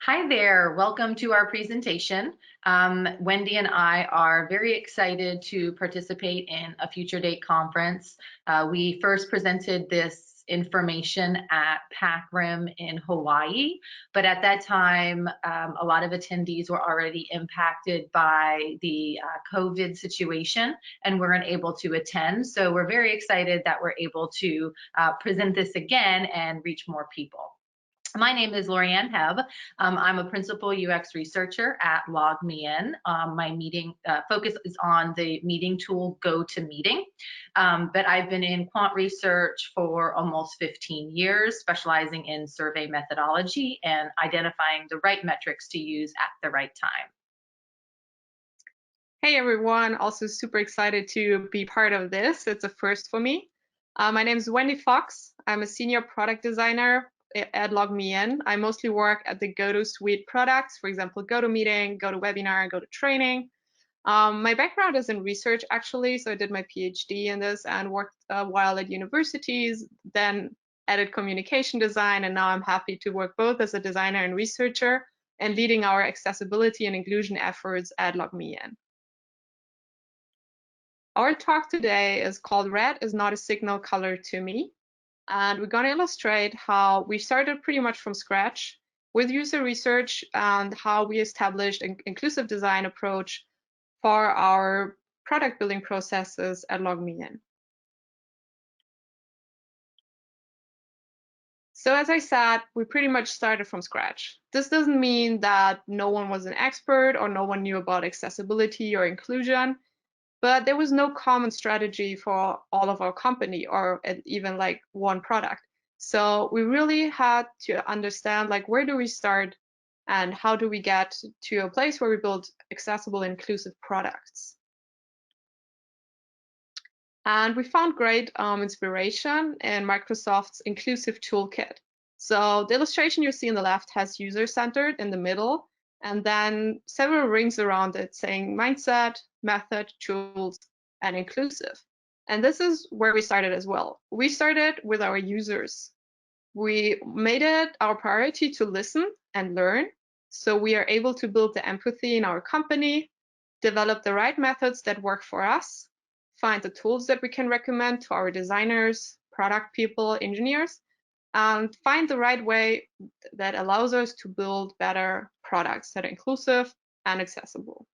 Hi there, welcome to our presentation. Wendy and I are very excited to participate in a future date conference. We first presented this information at PAC-RIM in Hawaii, but at that time, a lot of attendees were already impacted by the COVID situation and weren't able to attend. So we're very excited that we're able to present this again and reach more people. My name is Lauriann Hebb. I'm a principal UX researcher at LogMeIn. My meeting focus is on the meeting tool GoToMeeting, but I've been in quant research for almost 15 years, specializing in survey methodology and identifying the right metrics to use at the right time. Hey everyone, also super excited to be part of this. It's a first for me. My name is Wendy Fox. I'm a senior product designer at LogMeIn. I mostly work at the GoTo suite products, for example, GoToMeeting, GoToWebinar, GoToTraining. My background is in research actually, so I did my PhD in this and worked a while at universities, then added communication design, and now I'm happy to work both as a designer and researcher and leading our accessibility and inclusion efforts at LogMeIn. Our talk today is called Red is Not a Signal Color to Me. And we're going to illustrate how we started pretty much from scratch with user research and how we established an inclusive design approach for our product building processes at LogMeIn. So as I said, we pretty much started from scratch. This doesn't mean that no one was an expert or no one knew about accessibility or inclusion, but there was no common strategy for all of our company or even like one product. So we really had to understand like where do we start and how do we get to a place where we build accessible, inclusive products. And we found great inspiration in Microsoft's inclusive toolkit. So the illustration you see on the left has user-centered in the middle, and then several rings around it saying mindset, method, tools, and inclusive. And this is where we started as well. We started with our users. We made it our priority to listen and learn, so we are able to build the empathy in our company, develop the right methods that work for us, find the tools that we can recommend to our designers, product people, engineers, and find the right way that allows us to build better products that are inclusive and accessible.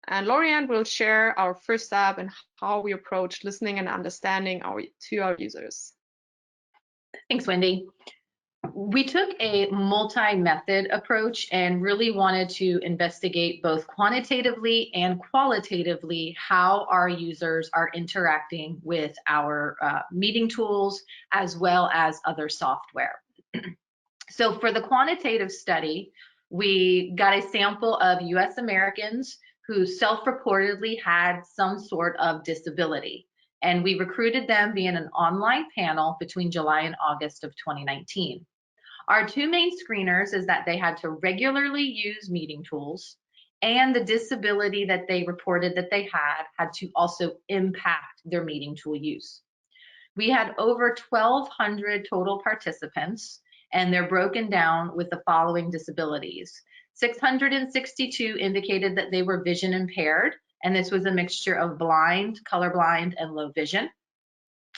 And Lauriann will share our first step and how we approach listening and understanding to our users. Thanks, Wendy. We took a multi-method approach and really wanted to investigate both quantitatively and qualitatively how our users are interacting with our meeting tools as well as other software. So for the quantitative study, we got a sample of US Americans who self-reportedly had some sort of disability. And we recruited them via an online panel between July and August of 2019. Our two main screeners is that they had to regularly use meeting tools, and the disability that they reported that they had to also impact their meeting tool use. We had over 1,200 total participants, and they're broken down with the following disabilities. 662 indicated that they were vision impaired, and this was a mixture of blind, colorblind, and low vision.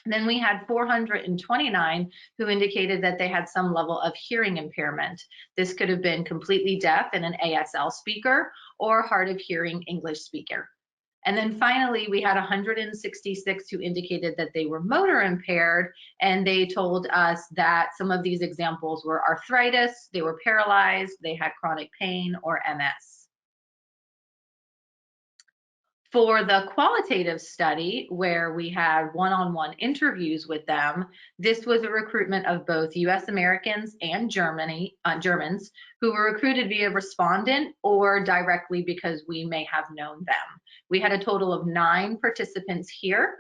And then we had 429 who indicated that they had some level of hearing impairment. This could have been completely deaf and an ASL speaker or hard of hearing English speaker. And then finally, we had 166 who indicated that they were motor impaired, and they told us that some of these examples were arthritis, they were paralyzed, they had chronic pain, or MS. For the qualitative study, where we had one-on-one interviews with them, this was a recruitment of both US Americans and Germans who were recruited via respondent or directly because we may have known them. We had a total of 9 participants here.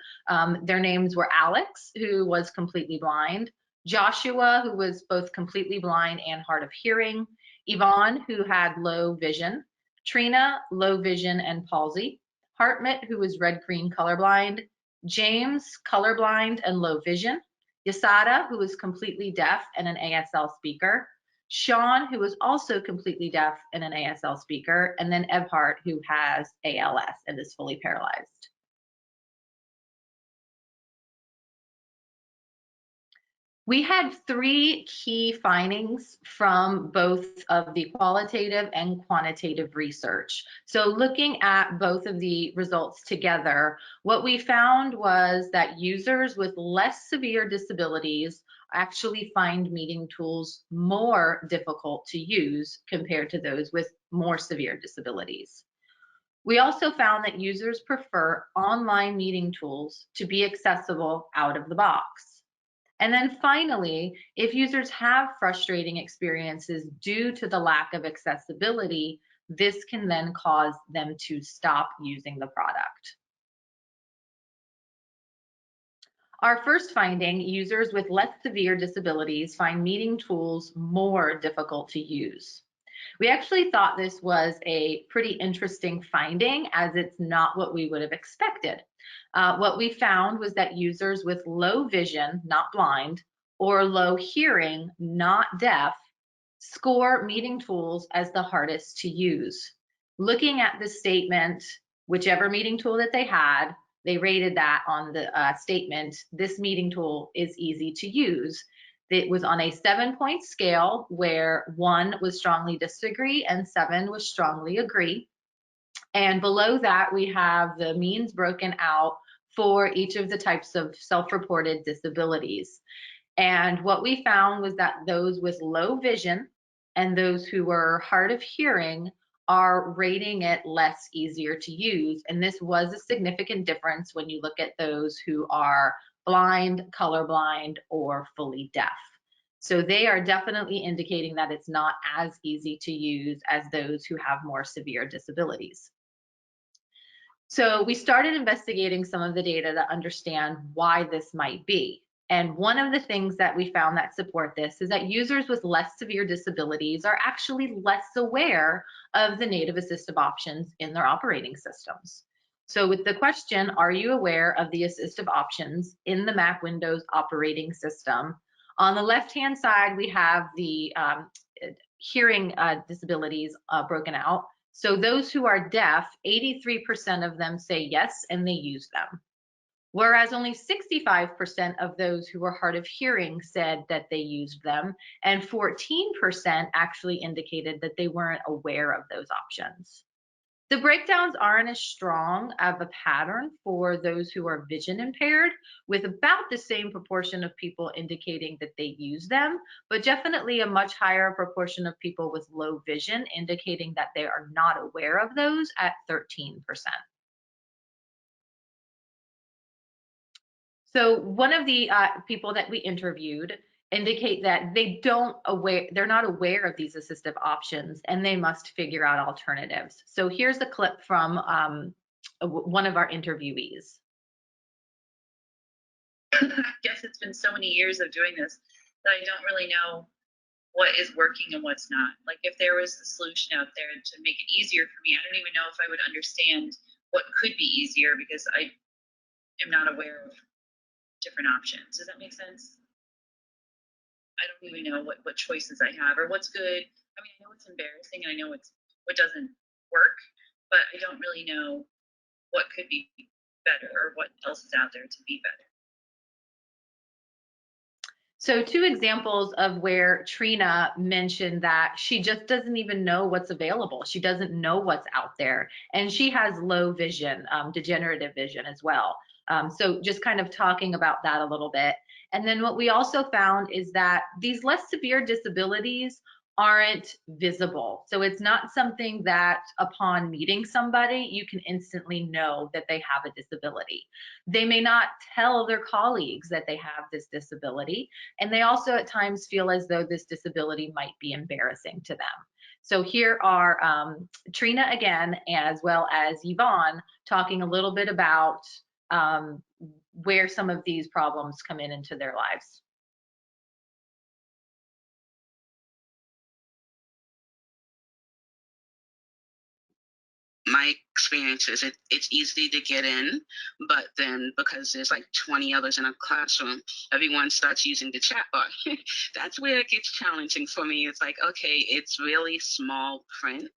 Their names were Alex, who was completely blind, Joshua, who was both completely blind and hard of hearing, Yvonne, who had low vision, Trina, low vision and palsy, Hartmut, who was red-green colorblind, James, colorblind and low vision, Yasada, who was completely deaf and an ASL speaker, Sean, who is also completely deaf and an ASL speaker, and then Ebhart, who has ALS and is fully paralyzed. We had 3 key findings from both of the qualitative and quantitative research. So looking at both of the results together, what we found was that users with less severe disabilities actually find meeting tools more difficult to use compared to those with more severe disabilities. We also found that users prefer online meeting tools to be accessible out of the box. And then finally, if users have frustrating experiences due to the lack of accessibility, this can then cause them to stop using the product. Our first finding, users with less severe disabilities find meeting tools more difficult to use. We actually thought this was a pretty interesting finding, as it's not what we would have expected. What we found was that users with low vision, not blind, or low hearing, not deaf, score meeting tools as the hardest to use. Looking at the statement, whichever meeting tool that they had, they rated that on the statement, this meeting tool is easy to use. It was on a 7-point scale where 1 was strongly disagree and 7 was strongly agree. And below that, we have the means broken out for each of the types of self-reported disabilities. And what we found was that those with low vision and those who were hard of hearing are rating it less easier to use. And this was a significant difference when you look at those who are blind, colorblind, or fully deaf. So they are definitely indicating that it's not as easy to use as those who have more severe disabilities. So we started investigating some of the data to understand why this might be. And one of the things that we found that support this is that users with less severe disabilities are actually less aware of the native assistive options in their operating systems. So with the question, are you aware of the assistive options in the Mac Windows operating system? On the left-hand side, we have the hearing disabilities broken out. So those who are deaf, 83% of them say yes, and they use them. Whereas only 65% of those who were hard of hearing said that they used them, and 14% actually indicated that they weren't aware of those options. The breakdowns aren't as strong of a pattern for those who are vision impaired, with about the same proportion of people indicating that they use them, but definitely a much higher proportion of people with low vision indicating that they are not aware of those at 13%. So one of the people that we interviewed indicate that they're not aware of these assistive options and they must figure out alternatives. So here's a clip from one of our interviewees. I guess it's been so many years of doing this that I don't really know what is working and what's not. Like if there was a solution out there to make it easier for me, I don't even know if I would understand what could be easier because I am not aware of different options. Does that make sense? I don't even know what choices I have or what's good. I mean, I know it's embarrassing and I know what doesn't work, but I don't really know what could be better or what else is out there to be better. So 2 examples of where Trina mentioned that she just doesn't even know what's available. She doesn't know what's out there. And she has low vision, degenerative vision as well. So just kind of talking about that a little bit. And then what we also found is that these less severe disabilities aren't visible. So it's not something that upon meeting somebody, you can instantly know that they have a disability. They may not tell their colleagues that they have this disability. And they also at times feel as though this disability might be embarrassing to them. So here are Trina again, as well as Yvonne, talking a little bit about where some of these problems come into their lives. my experience is it's easy to get in, but then because there's like 20 others in a classroom, everyone starts using the chat bar. That's where it gets challenging for me. It's like, okay, it's really small print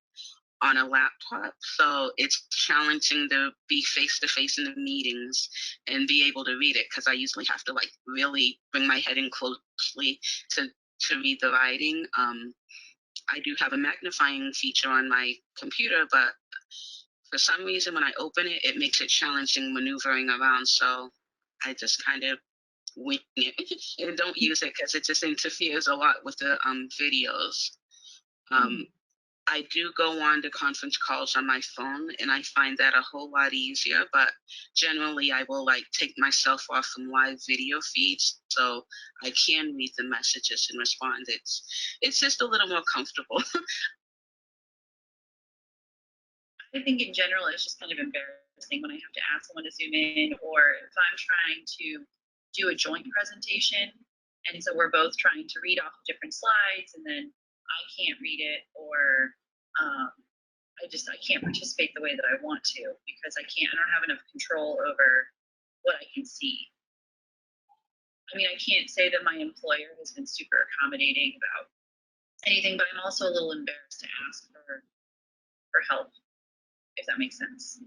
on a laptop, so it's challenging to be face to face in the meetings and be able to read it, because I usually have to like really bring my head in closely to read the writing. I do have a magnifying feature on my computer, but for some reason when I open it, it makes it challenging maneuvering around. So I just kind of wing it and don't use it because it just interferes a lot with the videos. I do go on to conference calls on my phone, and I find that a whole lot easier, but generally I will like take myself off from live video feeds so I can read the messages and respond. It's just a little more comfortable. I think in general it's just kind of embarrassing when I have to ask someone to zoom in, or if I'm trying to do a joint presentation and so we're both trying to read off of different slides and then I can't read it, or I can't participate the way that I want to because I don't have enough control over what I can see. I mean, I can't say that my employer has been super accommodating about anything, but I'm also a little embarrassed to ask for help, if that makes sense.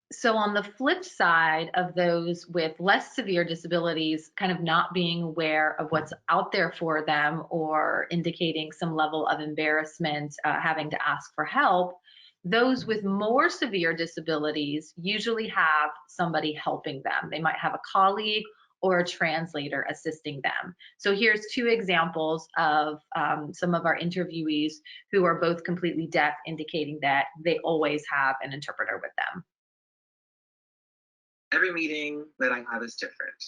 So on the flip side of those with less severe disabilities kind of not being aware of what's out there for them or indicating some level of embarrassment, having to ask for help, those with more severe disabilities usually have somebody helping them. They might have a colleague or a translator assisting them. So here's two examples of some of our interviewees who are both completely deaf, indicating that they always have an interpreter with them. Every meeting that I have is different.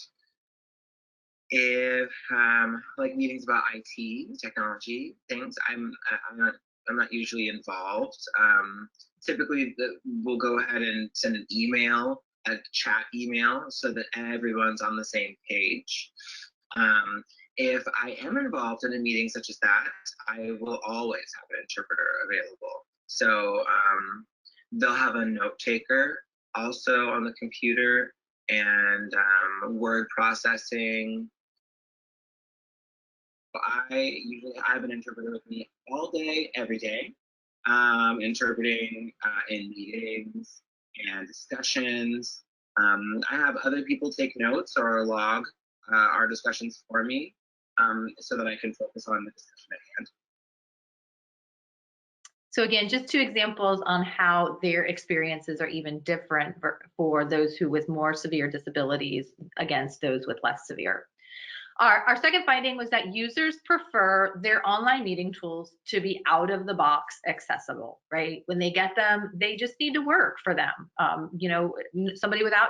If like meetings about IT, technology things, I'm not usually involved. Typically, we'll go ahead and send an email, a chat email, so that everyone's on the same page. If I am involved in a meeting such as that, I will always have an interpreter available. So they'll have a note taker also on the computer, and word processing. I usually have an interpreter with me all day, every day, interpreting in meetings and discussions. I have other people take notes or log our discussions for me, so that I can focus on the discussion at hand. So again, just two examples on how their experiences are even different for those who with more severe disabilities against those with less severe. Our second finding was that users prefer their online meeting tools to be out of the box accessible, right? When they get them, they just need to work for them. Somebody without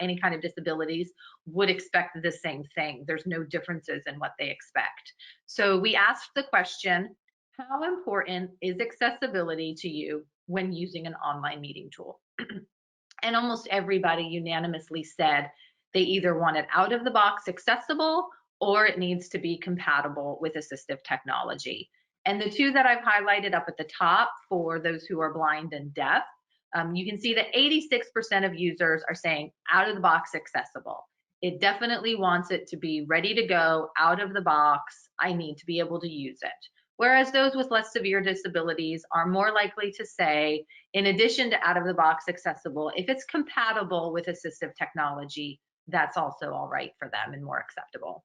any kind of disabilities would expect the same thing. There's no differences in what they expect. So we asked the question, how important is accessibility to you when using an online meeting tool? And almost everybody unanimously said they either want it out of the box accessible or it needs to be compatible with assistive technology. And the two that I've highlighted up at the top for those who are blind and deaf, you can see that 86% of users are saying out of the box accessible. It definitely wants it to be ready to go, out of the box. I need to be able to use it. Whereas those with less severe disabilities are more likely to say, in addition to out of the box accessible, if it's compatible with assistive technology, that's also all right for them and more acceptable.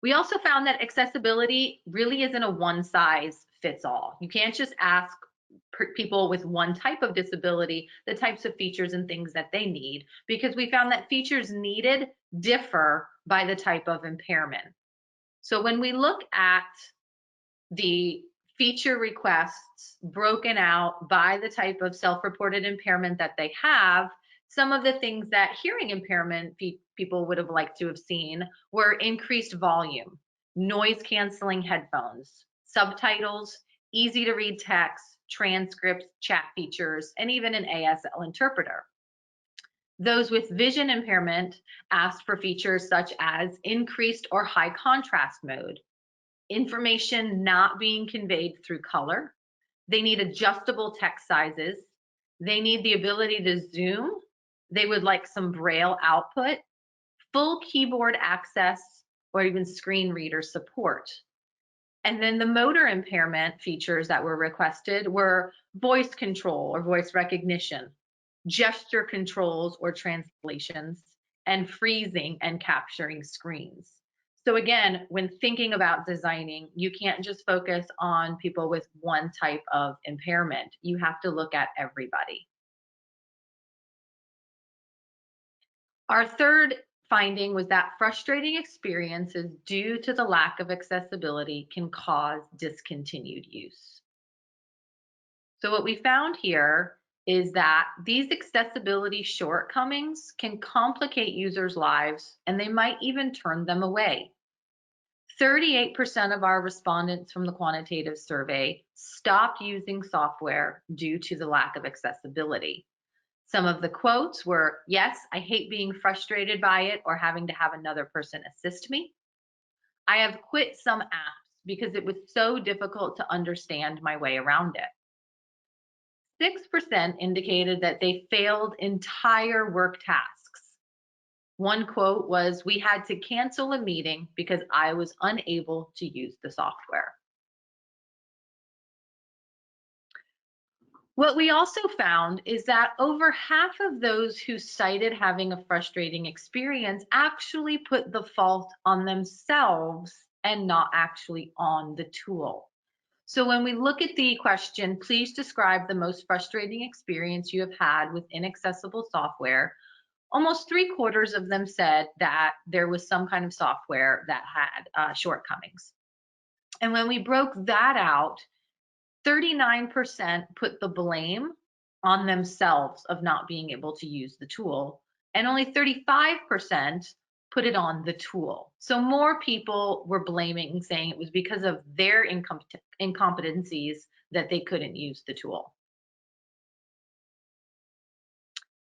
We also found that accessibility really isn't a one size fits all. You can't just ask people with one type of disability the types of features and things that they need, because we found that features needed differ by the type of impairment. So when we look at the feature requests broken out by the type of self-reported impairment that they have, some of the things that hearing impairment people would have liked to have seen were increased volume, noise canceling headphones, subtitles, easy to read text, transcripts, chat features, and even an ASL interpreter. Those with vision impairment asked for features such as increased or high contrast mode, information not being conveyed through color. They need adjustable text sizes. They need the ability to zoom. They would like some braille output, full keyboard access, or even screen reader support. And then the motor impairment features that were requested were voice control or voice recognition, gesture controls or translations, and freezing and capturing screens. So again, when thinking about designing, you can't just focus on people with one type of impairment. You have to look at everybody. Our third finding was that frustrating experiences due to the lack of accessibility can cause discontinued use. So what we found here is that these accessibility shortcomings can complicate users' lives, and they might even turn them away. 38% of our respondents from the quantitative survey stopped using software due to the lack of accessibility. Some of the quotes were, "Yes, I hate being frustrated by it or having to have another person assist me. I have quit some apps because it was so difficult to understand my way around it." 6% indicated that they failed entire work tasks. One quote was, "We had to cancel a meeting because I was unable to use the software." What we also found is that over half of those who cited having a frustrating experience actually put the fault on themselves and not actually on the tool. So when we look at the question, please describe the most frustrating experience you have had with inaccessible software, almost 3/4 of them said that there was some kind of software that had shortcomings. And when we broke that out, 39% put the blame on themselves of not being able to use the tool, and only 35% put it on the tool. So more people were blaming, saying it was because of their incompetencies that they couldn't use the tool.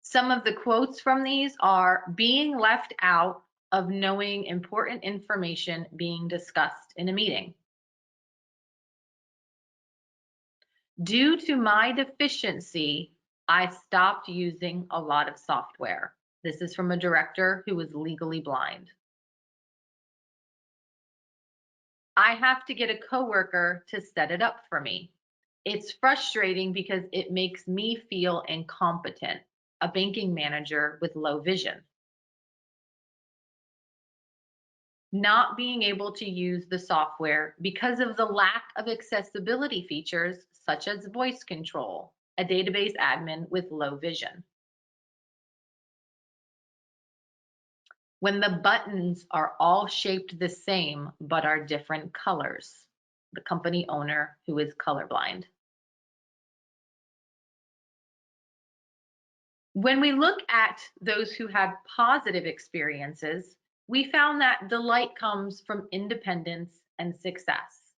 Some of the quotes from these are being left out of knowing important information being discussed in a meeting. Due to my deficiency, I stopped using a lot of software. This is from a director who was legally blind. I have to get a coworker to set it up for me. It's frustrating because it makes me feel incompetent, a banking manager with low vision. Not being able to use the software because of the lack of accessibility features such as voice control, a database admin with low vision. When the buttons are all shaped the same but are different colors, the company owner who is colorblind. When we look at those who had positive experiences, we found that delight comes from independence and success.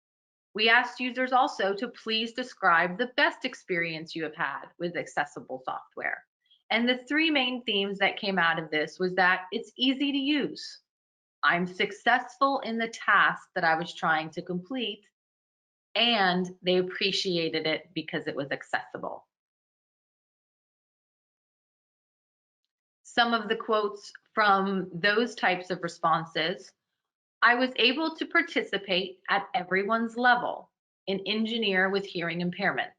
We asked users also to please describe the best experience you have had with accessible software. And the three main themes that came out of this was that it's easy to use. I'm successful in the task that I was trying to complete, and they appreciated it because it was accessible. Some of the quotes from those types of responses: I was able to participate at everyone's level, an engineer with hearing impairment.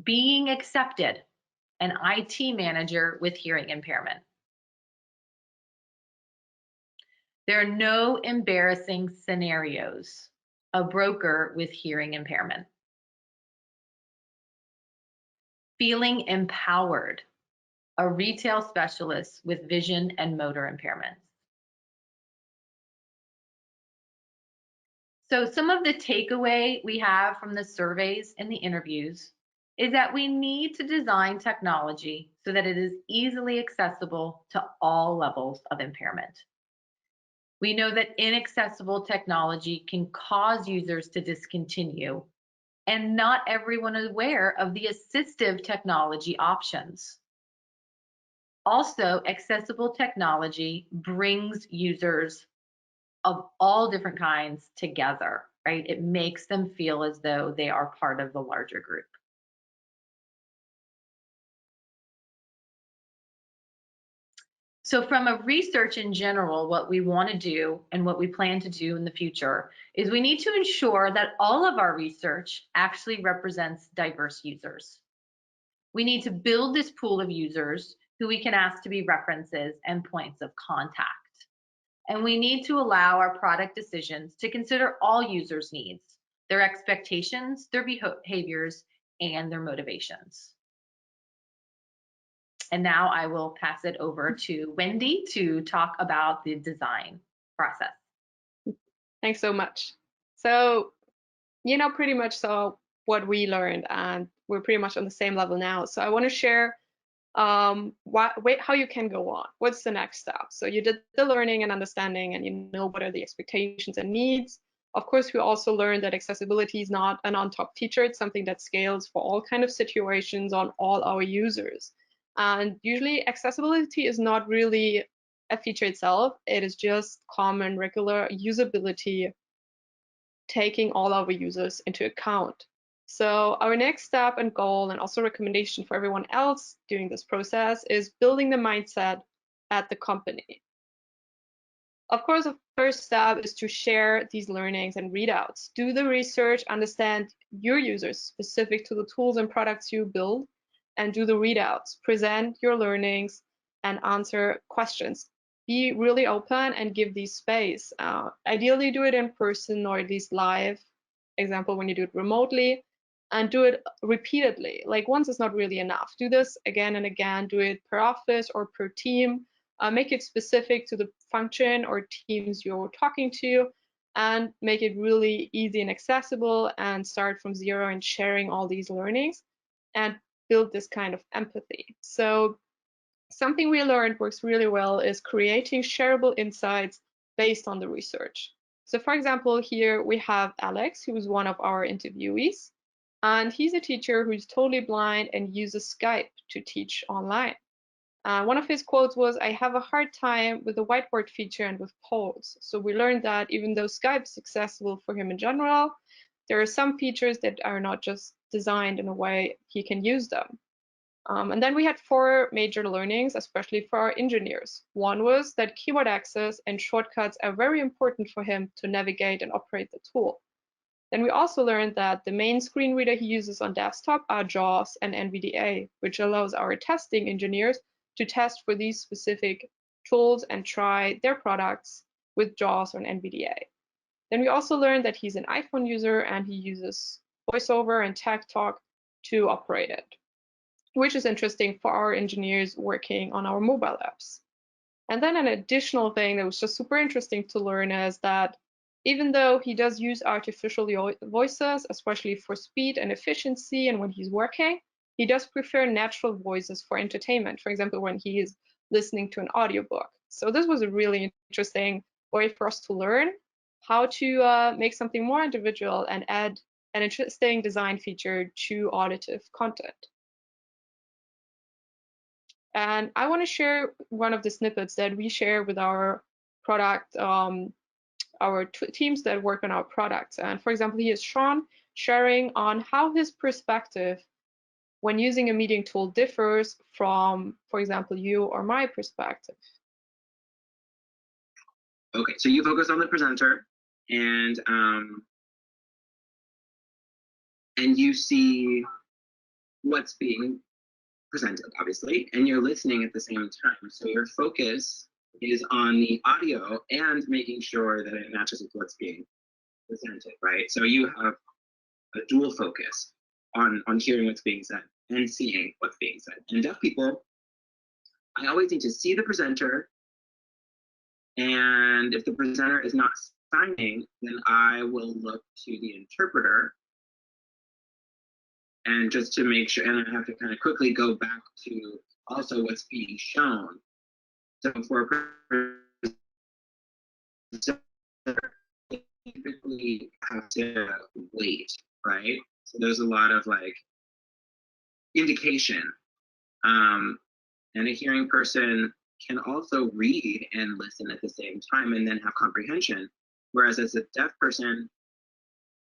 Being accepted, an IT manager with hearing impairment. There are no embarrassing scenarios, a broker with hearing impairment. Feeling empowered, a retail specialist with vision and motor impairments. So some of the takeaway we have from the surveys and the interviews is that we need to design technology so that it is easily accessible to all levels of impairment. We know that inaccessible technology can cause users to discontinue, and not everyone is aware of the assistive technology options. Also, accessible technology brings users of all different kinds together, right? It makes them feel as though they are part of the larger group. So from a research in general, what we want to do and what we plan to do in the future is we need to ensure that all of our research actually represents diverse users. We need to build this pool of users who we can ask to be references and points of contact. And we need to allow our product decisions to consider all users' needs, their expectations, their behaviors, and their motivations. And now I will pass it over to Wendy to talk about the design process. Thanks so much. So, you know, pretty much so what we learned, and we're pretty much on the same level now. So I want to share how you can go on. What's the next step? So you did the learning and understanding, and you know what are the expectations and needs. Of course, we also learned that accessibility is not an on-top feature. It's something that scales for all kind of situations on all our users. And usually accessibility is not really a feature itself. It is just common, regular usability, taking all our users into account. So our next step and goal, and also recommendation for everyone else doing this process, is building the mindset at the company. Of course, the first step is to share these learnings and readouts. Do the research, understand your users specific to the tools and products you build, and do the readouts. Present your learnings and answer questions. Be really open and give these space. Ideally, do it in person or at least live. Example, when you do it remotely, and do it repeatedly. Like once is not really enough. Do this again and again. Do it per office or per team. Make it specific to the function or teams you're talking to, and make it really easy and accessible, and start from zero and sharing all these learnings and build this kind of empathy. So something we learned works really well is creating shareable insights based on the research. So for example, here we have Alex, who is one of our interviewees, and he's a teacher who's totally blind and uses Skype to teach online. One of his quotes was, "I have a hard time with the whiteboard feature and with polls." So we learned that even though Skype is accessible for him in general, there are some features that are not just designed in a way he can use them. And then we had 4 major learnings, especially for our engineers. One was that keyboard access and shortcuts are very important for him to navigate and operate the tool. Then we also learned that the main screen reader he uses on desktop are JAWS and NVDA, which allows our testing engineers to test for these specific tools and try their products with JAWS or NVDA. Then we also learned that he's an iPhone user and he uses VoiceOver and Tag Talk to operate it, which is interesting for our engineers working on our mobile apps. And then an additional thing that was just super interesting to learn is that even though he does use artificial voices, especially for speed and efficiency and when he's working, he does prefer natural voices for entertainment, for example, when he is listening to an audiobook. So this was a really interesting way for us to learn how to make something more individual and add an interesting design feature to auditive content. And I want to share one of the snippets that we share with our product, our teams that work on our products. And for example, here is Sean sharing on how his perspective when using a meeting tool differs from, for example, you or my perspective. Okay, so you focus on the presenter, and you see what's being presented, obviously, and you're listening at the same time. So your focus is on the audio and making sure that it matches with what's being presented, right? So you have a dual focus on hearing what's being said and seeing what's being said. And deaf people, I always need to see the presenter, and if the presenter is not signing, then I will look to the interpreter, and just to make sure, and I have to kind of quickly go back to also what's being shown. So for a presenter, typically have to wait, right? So there's a lot of like indication. And a hearing person can also read and listen at the same time and then have comprehension. Whereas as a deaf person,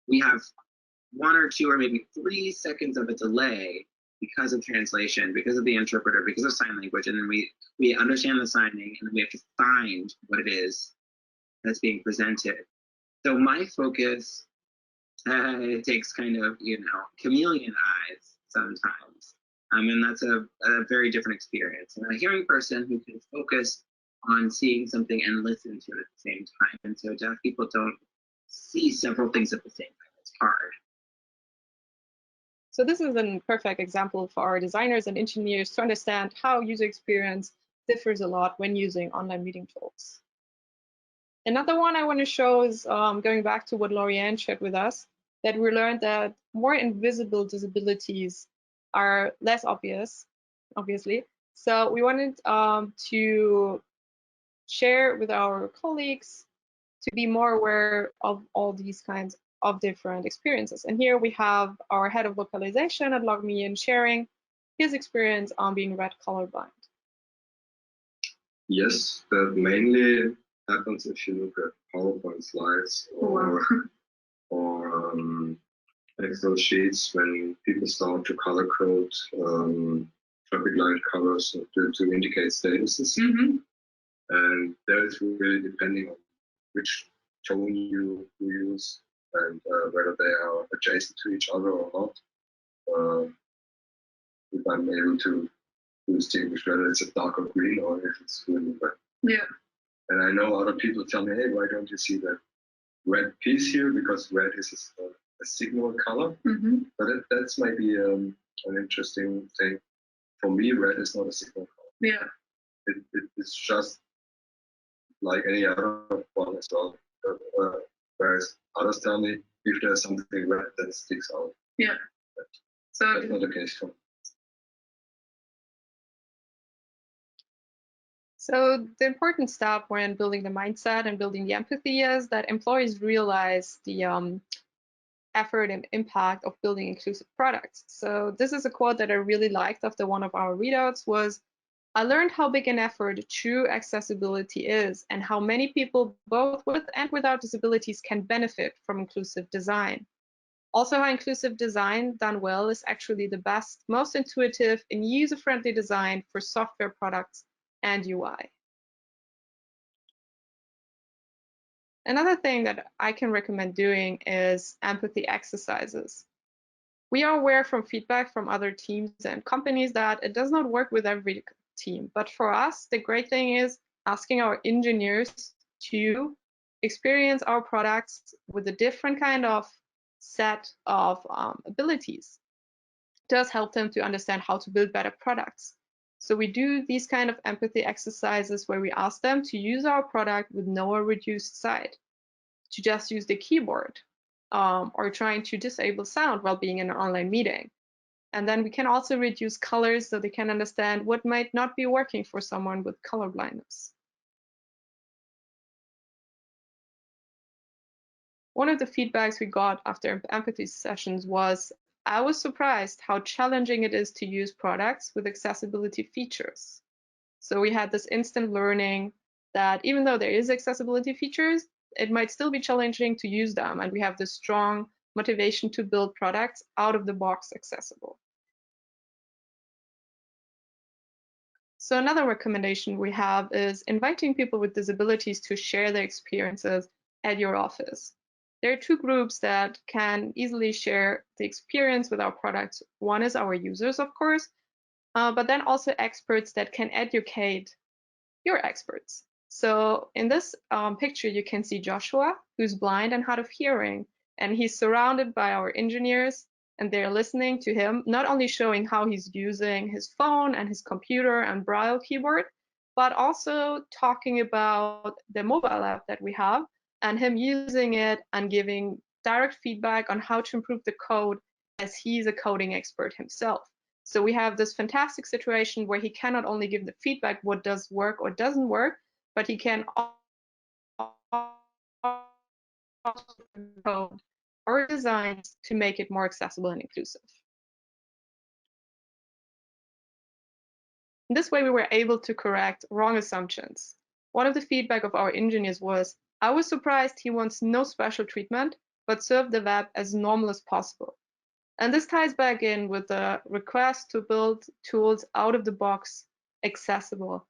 we have 1 or 2 or maybe 3 seconds of a delay because of translation, because of the interpreter, because of sign language. And then we understand the signing and then we have to find what it is that's being presented. So my focus takes kind of, chameleon eyes sometimes. And that's a very different experience. And a hearing person who can focus on seeing something and listen to it at the same time. And so deaf people don't see several things at the same time. It's hard. So this is a perfect example for our designers and engineers to understand how user experience differs a lot when using online meeting tools. Another one I want to show is going back to what Lauriann shared with us, that we learned that more invisible disabilities are less obvious, obviously. So we wanted to share with our colleagues to be more aware of all these kinds of different experiences. And here we have our head of localization at LogMeIn sharing his experience on being read colorblind. Yes, that mainly happens if you look at PowerPoint slides or Excel sheets when people start to color code traffic light colors to indicate statuses. And that is really depending on which tone you use and whether they are adjacent to each other or not. If I'm able to distinguish whether it's a darker green or if it's really red. Yeah. And I know other people tell me, hey, why don't you see that red piece here? Because red is a signal color. But that might be an interesting thing. For me, red is not a signal color. Yeah. It's just like any other one as well. Whereas others tell me if there's something red that sticks out. Yeah. So that's not the case for me. So the important step when building the mindset and building the empathy is that employees realize the effort and impact of building inclusive products. So this is a quote that I really liked after one of our readouts was, I learned how big an effort true accessibility is and how many people both with and without disabilities can benefit from inclusive design. Also, how inclusive design done well is actually the best, most intuitive and user-friendly design for software products and UI. Another thing that I can recommend doing is empathy exercises. We are aware from feedback from other teams and companies that it does not work with every team. But for us, the great thing is asking our engineers to experience our products with a different kind of set of abilities. It does help them to understand how to build better products. So we do these kind of empathy exercises where we ask them to use our product with no or reduced sight, to just use the keyboard, or trying to disable sound while being in an online meeting. And then we can also reduce colors so they can understand what might not be working for someone with color blindness. One of the feedbacks we got after empathy sessions was, I was surprised how challenging it is to use products with accessibility features. So we had this instant learning that even though there is accessibility features, it might still be challenging to use them. And we have this strong motivation to build products out of the box accessible. So another recommendation we have is inviting people with disabilities to share their experiences at your office. There are 2 groups that can easily share the experience with our products. One is our users, of course, but then also experts that can educate your experts. So in this picture, you can see Joshua, who's blind and hard of hearing, and he's surrounded by our engineers, and they're listening to him, not only showing how he's using his phone and his computer and Braille keyboard, but also talking about the mobile app that we have and him using it and giving direct feedback on how to improve the code, as he's a coding expert himself. So we have this fantastic situation where he cannot only give the feedback what does work or doesn't work, but he can code or designs to make it more accessible and inclusive. In this way, we were able to correct wrong assumptions. One of the feedback of our engineers was, I was surprised he wants no special treatment, but serve the web as normal as possible. And this ties back in with the request to build tools out of the box accessible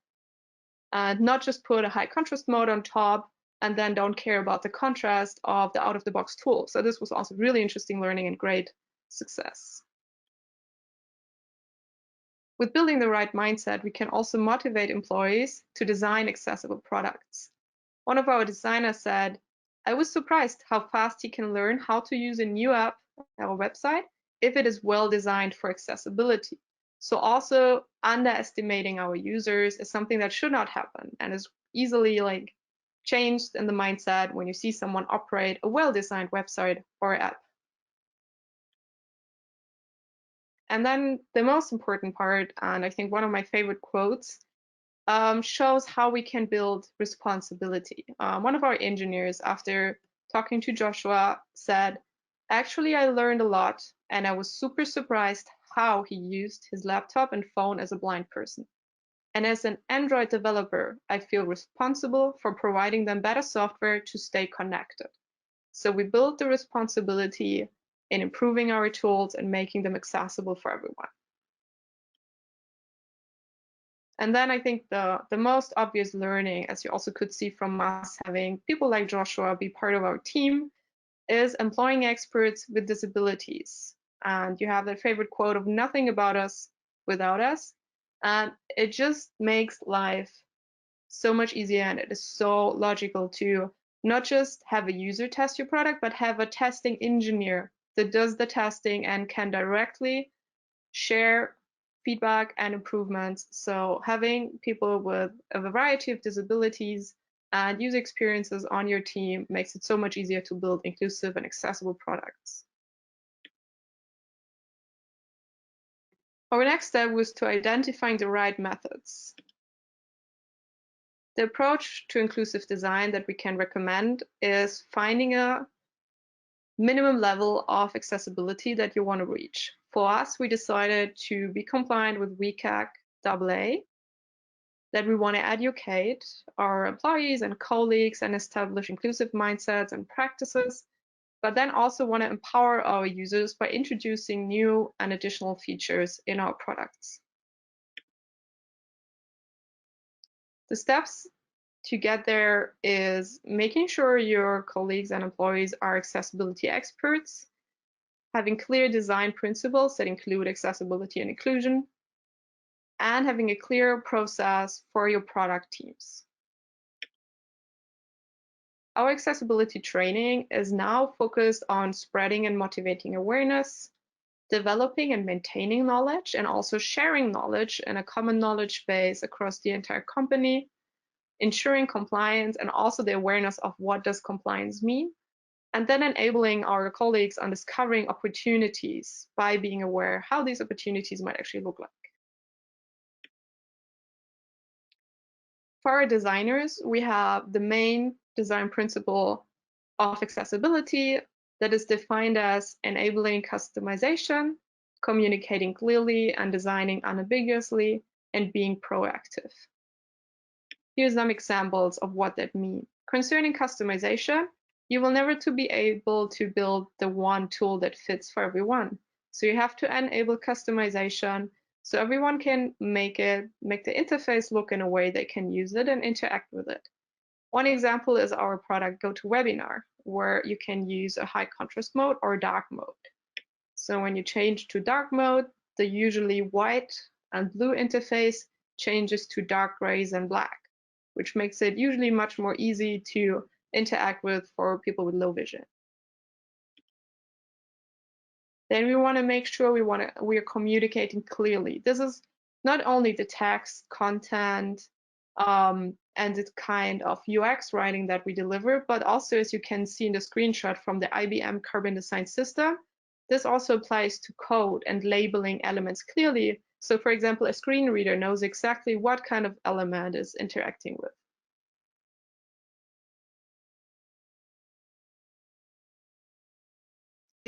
and not just put a high contrast mode on top and then don't care about the contrast of the out of the box tool. So this was also really interesting learning and great success. With building the right mindset, we can also motivate employees to design accessible products. One of our designers said, I was surprised how fast he can learn how to use a new app on our website if it is well designed for accessibility. So also underestimating our users is something that should not happen and is easily changed in the mindset when you see someone operate a well-designed website or app. And then the most important part, and I think one of my favorite quotes, shows how we can build responsibility. One of our engineers, after talking to Joshua, said, actually, I learned a lot and I was super surprised how he used his laptop and phone as a blind person. And as an Android developer, I feel responsible for providing them better software to stay connected. So we build the responsibility in improving our tools and making them accessible for everyone. And then I think the most obvious learning, as you also could see from us having people like Joshua be part of our team, is employing experts with disabilities. And you have that favorite quote of nothing about us without us. And it just makes life so much easier, and it is so logical to not just have a user test your product, but have a testing engineer that does the testing and can directly share feedback and improvements. So having people with a variety of disabilities and user experiences on your team makes it so much easier to build inclusive and accessible products. Our next step was to identifying the right methods. The approach to inclusive design that we can recommend is finding a minimum level of accessibility that you want to reach. For us, we decided to be compliant with WCAG AA, that we want to educate our employees and colleagues and establish inclusive mindsets and practices, but then also want to empower our users by introducing new and additional features in our products. The steps to get there is making sure your colleagues and employees are accessibility experts, having clear design principles that include accessibility and inclusion, and having a clear process for your product teams. Our accessibility training is now focused on spreading and motivating awareness, developing and maintaining knowledge, and also sharing knowledge in a common knowledge base across the entire company, ensuring compliance and also the awareness of what does compliance mean, and then enabling our colleagues on discovering opportunities by being aware how these opportunities might actually look like. For our designers, we have the main design principle of accessibility that is defined as enabling customization, communicating clearly and designing unambiguously, and being proactive. Here's some examples of what that means. Concerning customization, you will never be able to build the one tool that fits for everyone. So you have to enable customization so everyone can make the interface look in a way they can use it and interact with it. One example is our product GoToWebinar, where you can use a high contrast mode or dark mode. So when you change to dark mode, the usually white and blue interface changes to dark grays and black, which makes it usually much more easy to interact with for people with low vision. Then we want to make sure we are communicating clearly. This is not only the text, content, and the kind of UX writing that we deliver, but also, as you can see in the screenshot from the IBM Carbon Design System, this also applies to code and labeling elements clearly. So for example, a screen reader knows exactly what kind of element is interacting with.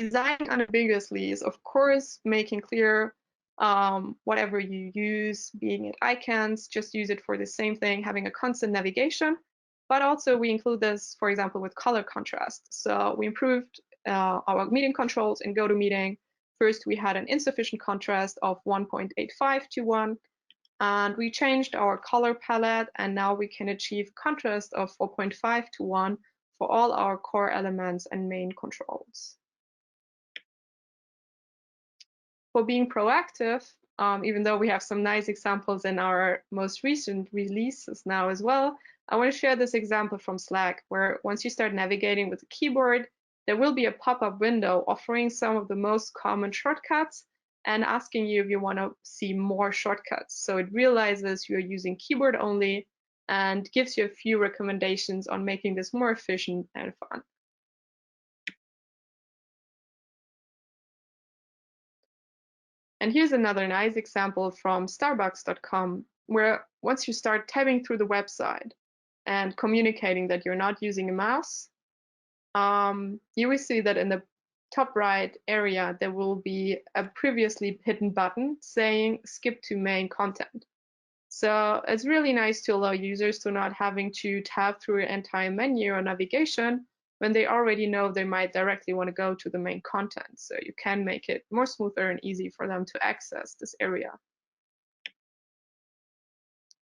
designing unambiguously is, of course, making clear whatever you use, being it icons, just use it for the same thing, having a constant navigation. But also we include this, for example, with color contrast. So we improved our meeting controls in GoToMeeting. First, we had an insufficient contrast of 1.85 to 1. And we changed our color palette, and now we can achieve contrast of 4.5 to 1 for all our core elements and main controls. For being proactive, even though we have some nice examples in our most recent releases now as well, I want to share this example from Slack, where once you start navigating with the keyboard, there will be a pop-up window offering some of the most common shortcuts and asking you if you want to see more shortcuts. So it realizes you're using keyboard only and gives you a few recommendations on making this more efficient and fun. And here's another nice example from starbucks.com, where once you start tabbing through the website and communicating that you're not using a mouse, you will see that in the top right area, there will be a previously hidden button saying skip to main content. So it's really nice to allow users to not having to tab through an entire menu or navigation when they already know they might directly want to go to the main content. So you can make it more smoother and easy for them to access this area.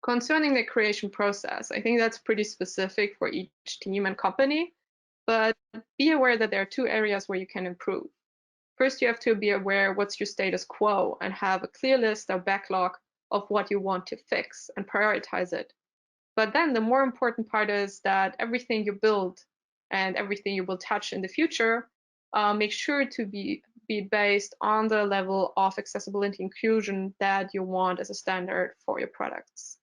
Concerning the creation process, I think that's pretty specific for each team and company, but be aware that there are two areas where you can improve. First, you have to be aware what's your status quo and have a clear list or backlog of what you want to fix and prioritize it. But then the more important part is that everything you build and everything you will touch in the future, make sure to be based on the level of accessibility inclusion that you want as a standard for your products.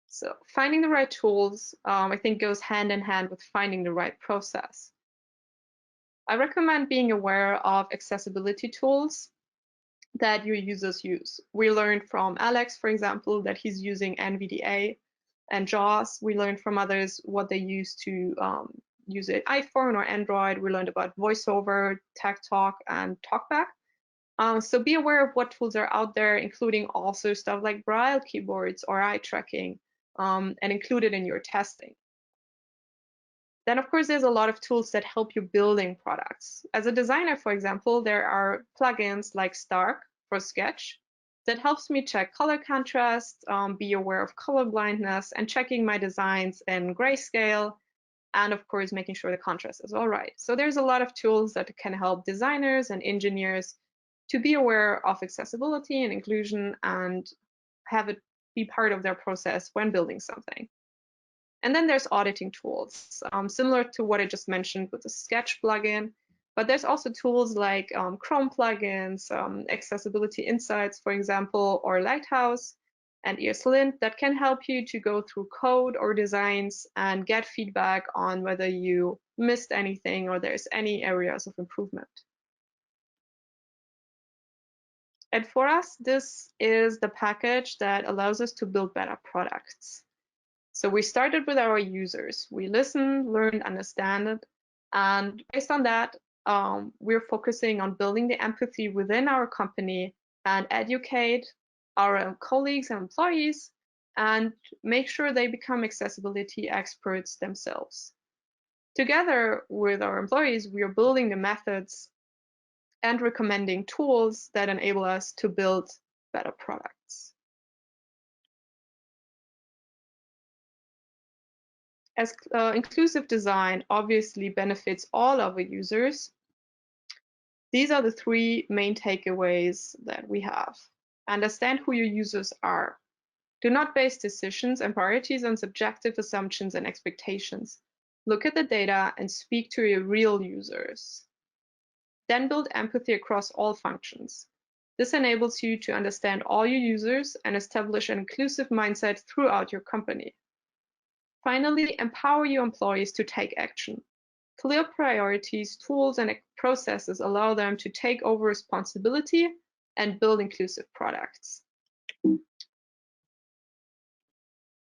So finding the right tools, I think, goes hand in hand with finding the right process. I recommend being aware of accessibility tools that your users use. We learned from Alex, for example, that he's using NVDA and JAWS. We learned from others what they use to use an iPhone or Android. We learned about VoiceOver, Tech Talk, and TalkBack. So be aware of what tools are out there, including also stuff like Braille keyboards or eye tracking, and include it in your testing. Then, of course, there's a lot of tools that help you building products. As a designer, for example, there are plugins like Stark for Sketch that helps me check color contrast, be aware of color blindness, and checking my designs in grayscale, and of course, making sure the contrast is all right. So there's a lot of tools that can help designers and engineers to be aware of accessibility and inclusion and have it be part of their process when building something. And then there's auditing tools, similar to what I just mentioned with the Sketch plugin, but there's also tools like Chrome plugins, Accessibility Insights, for example, or Lighthouse and ESLint that can help you to go through code or designs and get feedback on whether you missed anything or there's any areas of improvement. And for us, this is the package that allows us to build better products. So we started with our users. We listened, learned, understand it. And based on that, we're focusing on building the empathy within our company and educate our colleagues and employees and make sure they become accessibility experts themselves. Together with our employees, we are building the methods and recommending tools that enable us to build better products. As inclusive design obviously benefits all of our users, these are the three main takeaways that we have. Understand who your users are. Do not base decisions and priorities on subjective assumptions and expectations. Look at the data and speak to your real users. Then build empathy across all functions. This enables you to understand all your users and establish an inclusive mindset throughout your company. Finally, empower your employees to take action. Clear priorities, tools, and processes allow them to take over responsibility and build inclusive products.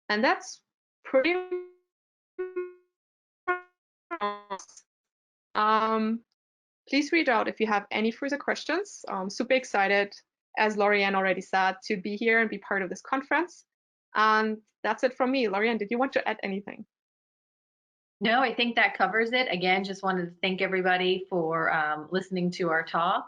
And that's pretty much Please reach out if you have any further questions. I'm super excited, as Lauriann already said, to be here and be part of this conference. And that's it from me. Lauriann, did you want to add anything? No, I think that covers it. Again, just wanted to thank everybody for listening to our talk